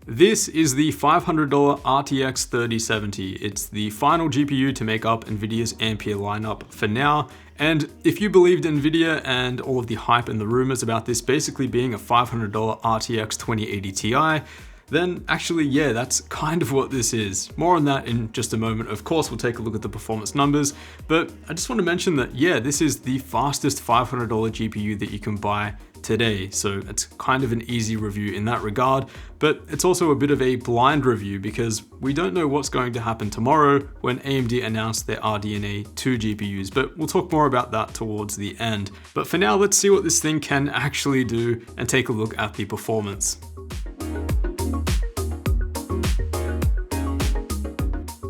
This is the $500 RTX 3070. It's the final GPU to make up NVIDIA's Ampere lineup for now. And if you believed NVIDIA and all of the hype and the rumors about this basically being a $500 RTX 2080 Ti, then actually, yeah, that's kind of what this is. More on that in just a moment. Of course, we'll take a look at the performance numbers, but I just want to mention that, yeah, this is the fastest $500 GPU that you can buy today. So it's kind of an easy review in that regard, but it's also a bit of a blind review because we don't know what's going to happen tomorrow when AMD announced their RDNA 2 GPUs, but we'll talk more about that towards the end. But for now, let's see what this thing can actually do and take a look at the performance.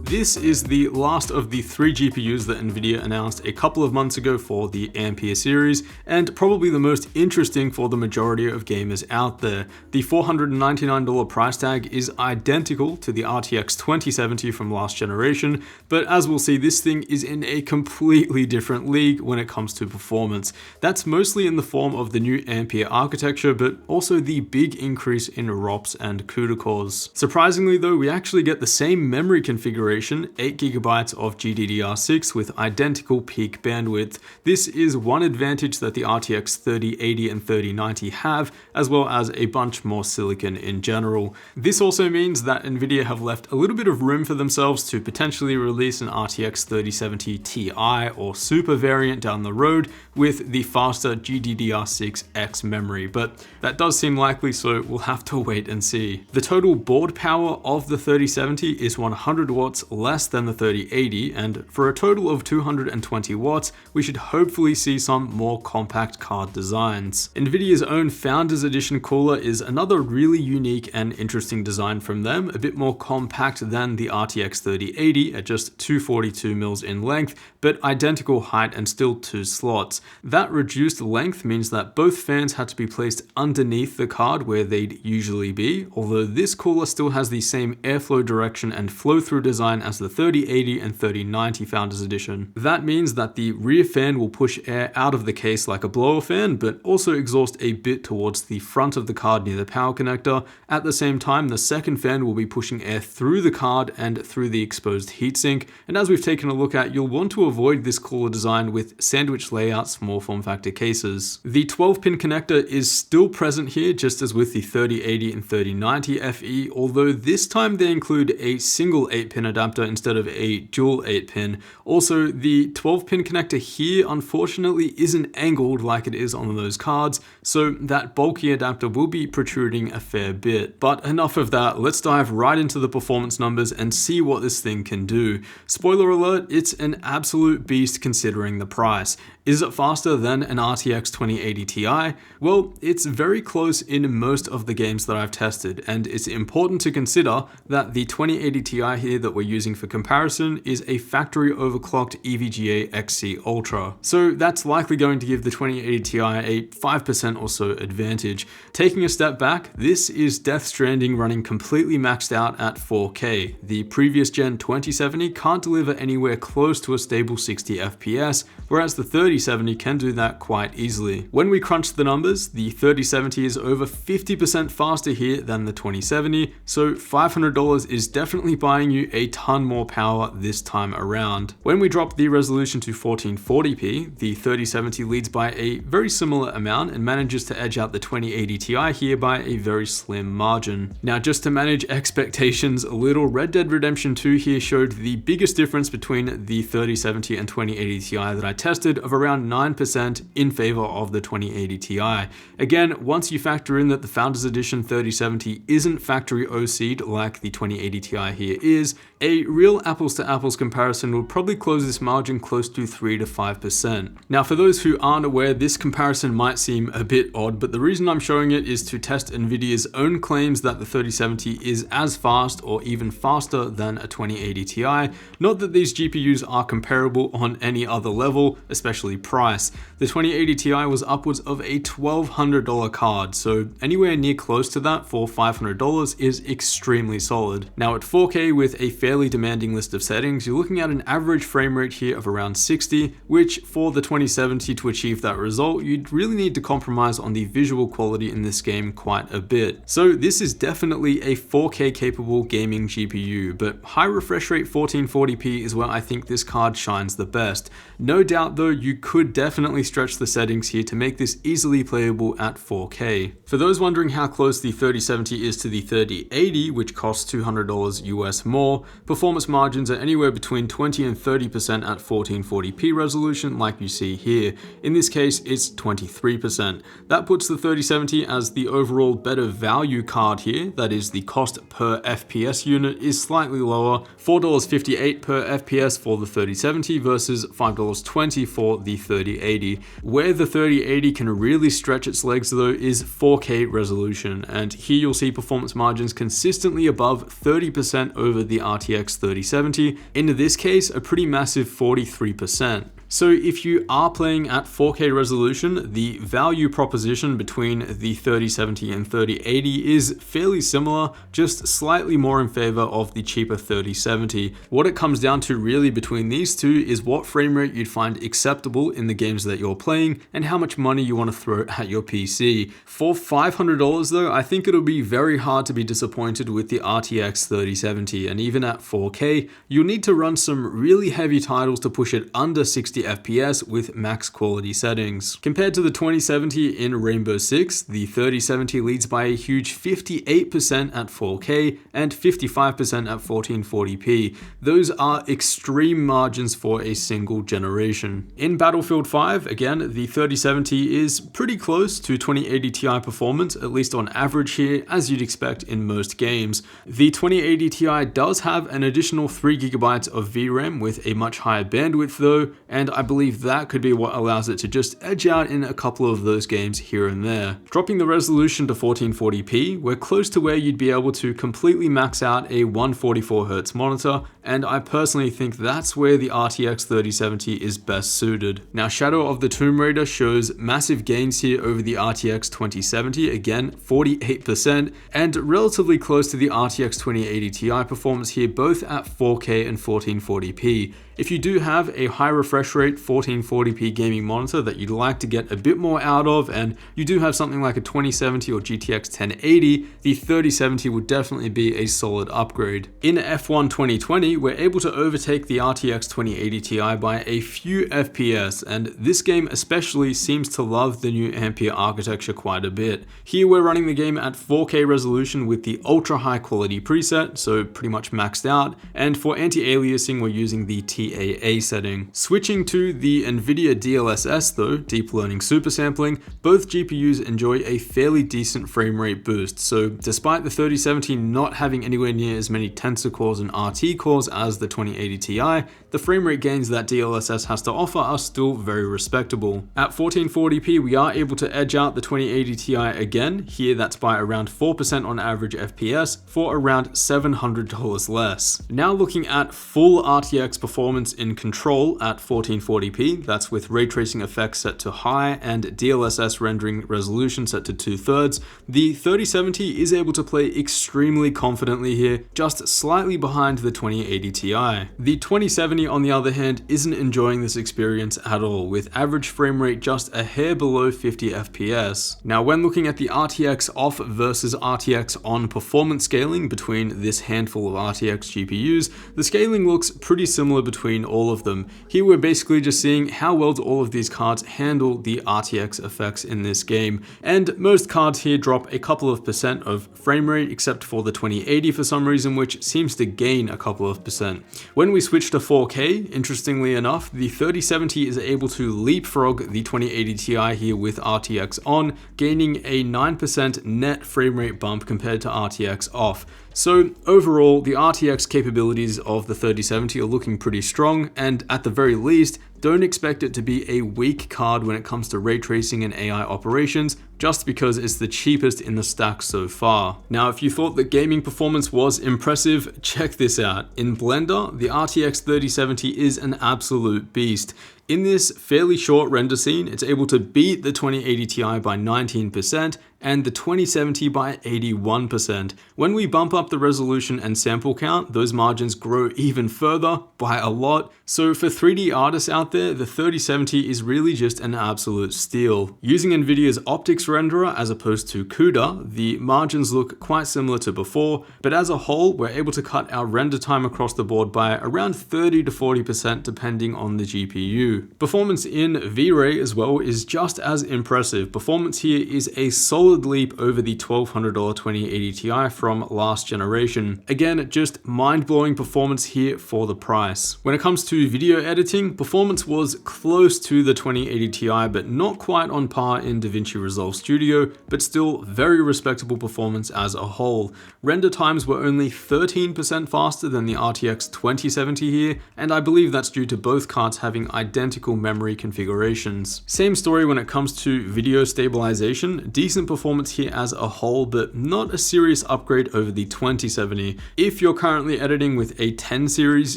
This is the last of the 3 GPUs that NVIDIA announced a couple of months ago for the Ampere series, and probably the most interesting for the majority of gamers out there. The $499 price tag is identical to the RTX 2070 from last generation, but as we'll see, this thing is in a completely different league when it comes to performance. That's mostly in the form of the new Ampere architecture, but also the big increase in ROPS and CUDA cores. Surprisingly though, we actually get the same memory configuration, 8GB of GDDR6 with identical peak bandwidth. This is one advantage that the RTX 3080 and 3090 have, as well as a bunch more silicon in general. This also means that NVIDIA have left a little bit of room for themselves to potentially release an RTX 3070 Ti or Super variant down the road with the faster GDDR6X memory, but that does seem likely, so we'll have to wait and see. The total board power of the 3070 is 100 watts less than the 3080, and for a total of 220 watts, we should hopefully see some more compact card designs. NVIDIA's own Founders Edition cooler is another really unique and interesting design from them, a bit more compact than the RTX 3080 at just 242 mils in length, but identical height and still 2 slots. That reduced length means that both fans had to be placed underneath the card where they'd usually be, although this cooler still has the same airflow direction and flow-through design as the 3080 and 3090 Founders Edition. That means that the rear fan will push air out of the case like a blower fan, but also exhaust a bit towards the front of the card near the power connector. At the same time, the second fan will be pushing air through the card and through the exposed heatsink, and as we've taken a look at, you'll want to avoid this cooler design with sandwich layouts small form factor cases. The 12-pin connector is still present here, just as with the 3080 and 3090 FE, although this time they include a single 8-pin adapter instead of a dual 8-pin. Also, the 12-pin connector here unfortunately isn't angled like it is on those cards, so that bulky adapter will be protruding a fair bit. But enough of that, let's dive right into the performance numbers and see what this thing can do. Spoiler alert, it's an absolute beast considering the price. Is it faster than an RTX 2080 Ti? Well, it's very close in most of the games that I've tested, and it's important to consider that the 2080 Ti here that we're using for comparison is a factory overclocked EVGA XC Ultra. So that's likely going to give the 2080 Ti a 5% or so advantage. Taking a step back, this is Death Stranding running completely maxed out at 4K. The previous gen 2070 can't deliver anywhere close to a stable 60 FPS, whereas the 3070 can do that quite easily. When we crunch the numbers, the 3070 is over 50% faster here than the 2070, so $500 is definitely buying you a ton more power this time around. When we drop the resolution to 1440p, the 3070 leads by a very similar amount and manages to edge out the 2080 Ti here by a very slim margin. Now, just to manage expectations a little, Red Dead Redemption 2 here showed the biggest difference between the 3070 and 2080 Ti that I tested of around 9% in favor of the 2080 Ti. Again, once you factor in that the Founders Edition 3070 isn't factory OC'd like the 2080 Ti here is, a real apples to apples comparison would probably close this margin close to 3 to 5%. Now, for those who aren't aware, this comparison might seem a bit odd, but the reason I'm showing it is to test NVIDIA's own claims that the 3070 is as fast or even faster than a 2080 Ti. Not that these GPUs are comparable on any other level, especially actually price. The 2080 Ti was upwards of a $1,200 card, so anywhere near close to that for $500 is extremely solid. Now at 4K with a fairly demanding list of settings, you're looking at an average frame rate here of around 60, which for the 2070 to achieve that result, you'd really need to compromise on the visual quality in this game quite a bit. So this is definitely a 4K capable gaming GPU, but high refresh rate 1440p is where I think this card shines the best. No doubt though, you could definitely stretch the settings here to make this easily playable at 4K. For those wondering how close the 3070 is to the 3080, which costs $200 US more, performance margins are anywhere between 20 and 30% at 1440p resolution like you see here. In this case, it's 23%. That puts the 3070 as the overall better value card here. That is, the cost per FPS unit is slightly lower, $4.58 per FPS for the 3070 versus $5.20 for the 3080. Where the 3080 can really stretch its legs though is 4K resolution, and here you'll see performance margins consistently above 30% over the RTX 3070, in this case a pretty massive 43%. So if you are playing at 4K resolution, the value proposition between the 3070 and 3080 is fairly similar, just slightly more in favor of the cheaper 3070. What it comes down to really between these two is what frame rate you'd find acceptable in the games that you're playing and how much money you want to throw at your PC. For $500 though, I think it'll be very hard to be disappointed with the RTX 3070, and even at 4K, you'll need to run some really heavy titles to push it under 60 FPS with max quality settings. Compared to the 2070 in Rainbow Six, the 3070 leads by a huge 58% at 4K and 55% at 1440p. Those are extreme margins for a single generation. In Battlefield 5, again, the 3070 is pretty close to 2080 Ti performance, at least on average here, as you'd expect in most games. The 2080 Ti does have an additional 3GB of VRAM with a much higher bandwidth though, and I believe that could be what allows it to just edge out in a couple of those games here and there. Dropping the resolution to 1440p, we're close to where you'd be able to completely max out a 144Hz monitor, and I personally think that's where the RTX 3070 is best suited. Now Shadow of the Tomb Raider shows massive gains here over the RTX 2070, again 48%, and relatively close to the RTX 2080 Ti performance here, both at 4K and 1440p. If you do have a high refresh rate 1440p gaming monitor that you'd like to get a bit more out of, and you do have something like a 2070 or GTX 1080, the 3070 would definitely be a solid upgrade. In F1 2020, we're able to overtake the RTX 2080 Ti by a few FPS, and this game especially seems to love the new Ampere architecture quite a bit. Here we're running the game at 4K resolution with the ultra high quality preset, so pretty much maxed out, and for anti-aliasing we're using the TAA setting. Switching to the NVIDIA DLSS though, Deep Learning Super Sampling, both GPUs enjoy a fairly decent frame rate boost, so despite the 3070 not having anywhere near as many tensor cores and RT cores as the 2080 Ti, the frame rate gains that DLSS has to offer are still very respectable. At 1440p we are able to edge out the 2080 Ti again, here that's by around 4% on average FPS for around $700 less. Now looking at full RTX performance in Control at 1440p, that's with ray tracing effects set to high and DLSS rendering resolution set to 2/3, the 3070 is able to play extremely confidently here, just slightly behind the 2080 Ti. The 2070 on the other hand isn't enjoying this experience at all, with average frame rate just a hair below 50 FPS. Now when looking at the RTX off versus RTX on performance scaling between this handful of RTX GPUs, the scaling looks pretty similar between all of them. Here we're basically just seeing how well do all of these cards handle the RTX effects in this game, and most cards here drop a couple of percent of frame rate except for the 2080 for some reason, which seems to gain a couple of percent. When we switch to 4K, interestingly enough, the 3070 is able to leapfrog the 2080 Ti here with RTX on, gaining a 9% net frame rate bump compared to RTX off. So overall, the RTX capabilities of the 3070 are looking pretty strong. strong, and at the very least, don't expect it to be a weak card when it comes to ray tracing and AI operations, just because it's the cheapest in the stack so far. Now, if you thought that gaming performance was impressive, check this out. In Blender, the RTX 3070 is an absolute beast. In this fairly short render scene, it's able to beat the 2080 Ti by 19% and the 2070 by 81%. When we bump up the resolution and sample count, those margins grow even further by a lot. So for 3D artists out there, the 3070 is really just an absolute steal. Using NVIDIA's optics renderer as opposed to CUDA, the margins look quite similar to before, but as a whole, we're able to cut our render time across the board by around 30 to 40% depending on the GPU. Performance in V-Ray as well is just as impressive. Performance here is a solid leap over the $1,200 2080 Ti from last generation. Again, just mind-blowing performance here for the price. When it comes to video editing, performance was close to the 2080 Ti, but not quite on par in DaVinci Resolve Studio, but still very respectable performance as a whole. Render times were only 13% faster than the RTX 2070 here, and I believe that's due to both cards having identical memory configurations. Same story when it comes to video stabilization. Decent performance here as a whole, but not a serious upgrade over the 2070. If you're currently editing with a 10 series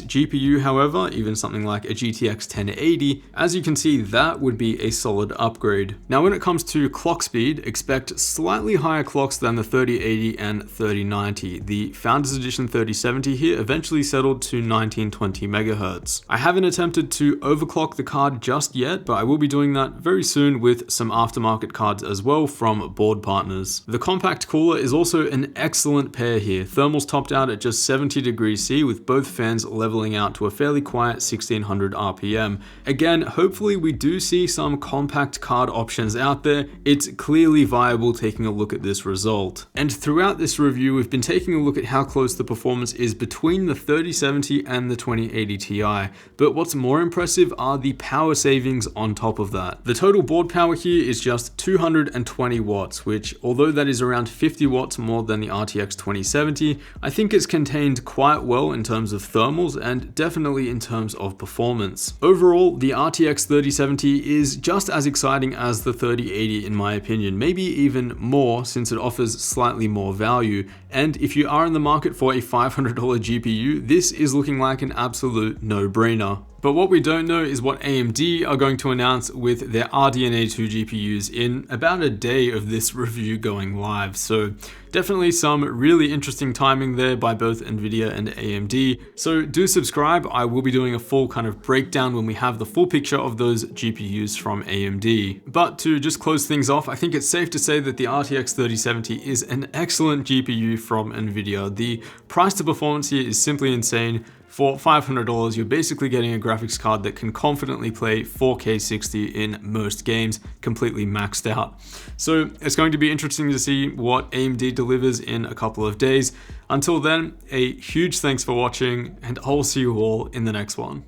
GPU, however, even something like a GTX 1080, as you can see, that would be a solid upgrade. Now, when it comes to clock speed, expect slightly higher clocks than the 3080 and 3090. The Founders Edition 3070 here eventually settled to 1920 MHz. I haven't attempted to overclock the card just yet, but I will be doing that very soon with some aftermarket cards as well from board partners. The compact cooler is also an excellent pair here. Thermals topped out at just 70 degrees C with both fans leveling out to a fairly quiet 1600 RPM. Again, hopefully we do see some compact card options out there. It's clearly viable taking a look at this result. And throughout this review, we've been taking a look at how close the performance is between the 3070 and the 2080 Ti. But what's more impressive are the power savings on top of that. The total board power here is just 220 watts, which, although that is around 50 watts more than the RTX 2070, I think it's contained quite well in terms of thermals and definitely in terms of performance. Overall, the RTX 3070 is just as exciting as the 3080 in my opinion, maybe even more since it offers slightly more value. And if you are in the market for a $500 GPU, this is looking like an absolute no-brainer. But what we don't know is what AMD are going to announce with their RDNA 2 GPUs in about a day of this review going live. So definitely some really interesting timing there by both NVIDIA and AMD. So do subscribe. I will be doing a full kind of breakdown when we have the full picture of those GPUs from AMD. But to just close things off, I think it's safe to say that the RTX 3070 is an excellent GPU from NVIDIA. The price to performance here is simply insane. For $500, you're basically getting a graphics card that can confidently play 4K 60 in most games, completely maxed out. So it's going to be interesting to see what AMD delivers in a couple of days. Until then, a huge thanks for watching, and I'll see you all in the next one.